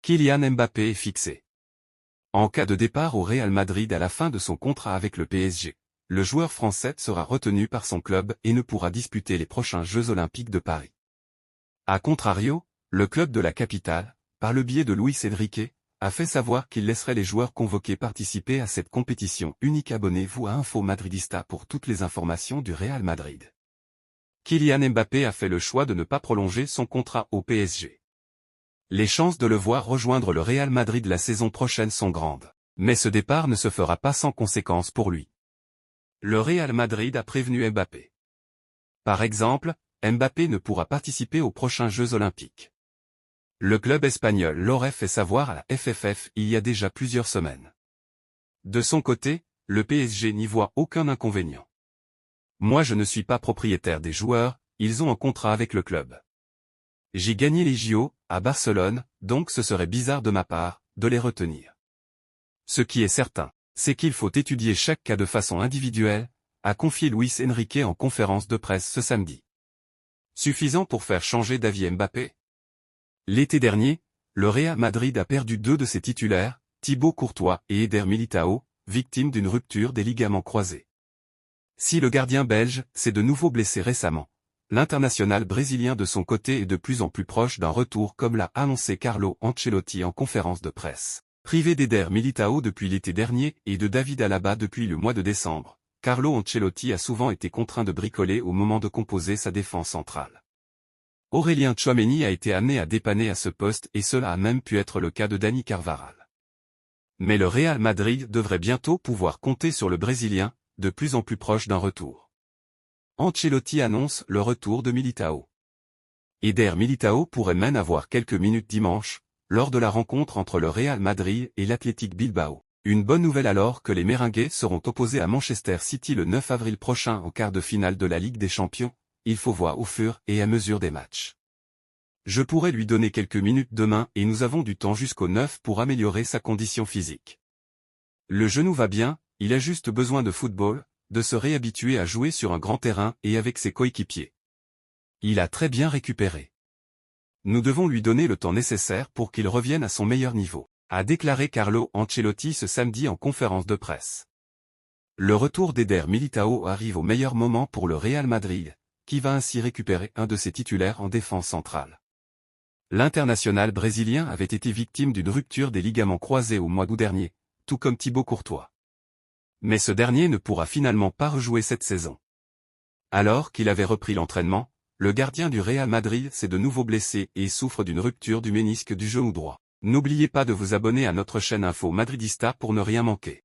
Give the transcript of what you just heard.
Kylian Mbappé est fixé. En cas de départ au Real Madrid à la fin de son contrat avec le PSG, le joueur français sera retenu par son club et ne pourra disputer les prochains Jeux Olympiques de Paris. A contrario, le club de la capitale, par le biais de Luis Enrique, a fait savoir qu'il laisserait les joueurs convoqués participer à cette compétition unique. Abonnez-vous à Info Madridista pour toutes les informations du Real Madrid. Kylian Mbappé a fait le choix de ne pas prolonger son contrat au PSG. Les chances de le voir rejoindre le Real Madrid la saison prochaine sont grandes, mais ce départ ne se fera pas sans conséquences pour lui. Le Real Madrid a prévenu Mbappé. Par exemple, Mbappé ne pourra participer aux prochains Jeux Olympiques. Le club espagnol l'aurait fait savoir à la FFF il y a déjà plusieurs semaines. De son côté, le PSG n'y voit aucun inconvénient. Moi je ne suis pas propriétaire des joueurs, ils ont un contrat avec le club. J'ai gagné les JO, à Barcelone, donc ce serait bizarre de ma part, de les retenir. Ce qui est certain, c'est qu'il faut étudier chaque cas de façon individuelle, a confié Luis Enrique en conférence de presse ce samedi. Suffisant pour faire changer d'avis Mbappé? L'été dernier, le Real Madrid a perdu deux de ses titulaires, Thibaut Courtois et Eder Militao, victimes d'une rupture des ligaments croisés. Si le gardien belge s'est de nouveau blessé récemment, l'international brésilien de son côté est de plus en plus proche d'un retour comme l'a annoncé Carlo Ancelotti en conférence de presse. Privé d'Eder Militao depuis l'été dernier et de David Alaba depuis le mois de décembre, Carlo Ancelotti a souvent été contraint de bricoler au moment de composer sa défense centrale. Aurélien Tchouaméni a été amené à dépanner à ce poste et cela a même pu être le cas de Dani Carvajal. Mais le Real Madrid devrait bientôt pouvoir compter sur le Brésilien, de plus en plus proche d'un retour. Ancelotti annonce le retour de Militao. Eder Militao pourrait même avoir quelques minutes dimanche, lors de la rencontre entre le Real Madrid et l'Athletic Bilbao. Une bonne nouvelle alors que les Merengues seront opposés à Manchester City le 9 avril prochain en quart de finale de la Ligue des Champions, il faut voir au fur et à mesure des matchs. Je pourrais lui donner quelques minutes demain et nous avons du temps jusqu'au 9 pour améliorer sa condition physique. Le genou va bien, il a juste besoin de football, de se réhabituer à jouer sur un grand terrain et avec ses coéquipiers. Il a très bien récupéré. Nous devons lui donner le temps nécessaire pour qu'il revienne à son meilleur niveau, a déclaré Carlo Ancelotti ce samedi en conférence de presse. Le retour d'Eder Militao arrive au meilleur moment pour le Real Madrid, qui va ainsi récupérer un de ses titulaires en défense centrale. L'international brésilien avait été victime d'une rupture des ligaments croisés au mois d'août dernier, tout comme Thibaut Courtois. Mais ce dernier ne pourra finalement pas rejouer cette saison. Alors qu'il avait repris l'entraînement, le gardien du Real Madrid s'est de nouveau blessé et souffre d'une rupture du ménisque du genou droit. N'oubliez pas de vous abonner à notre chaîne Info Madridista pour ne rien manquer.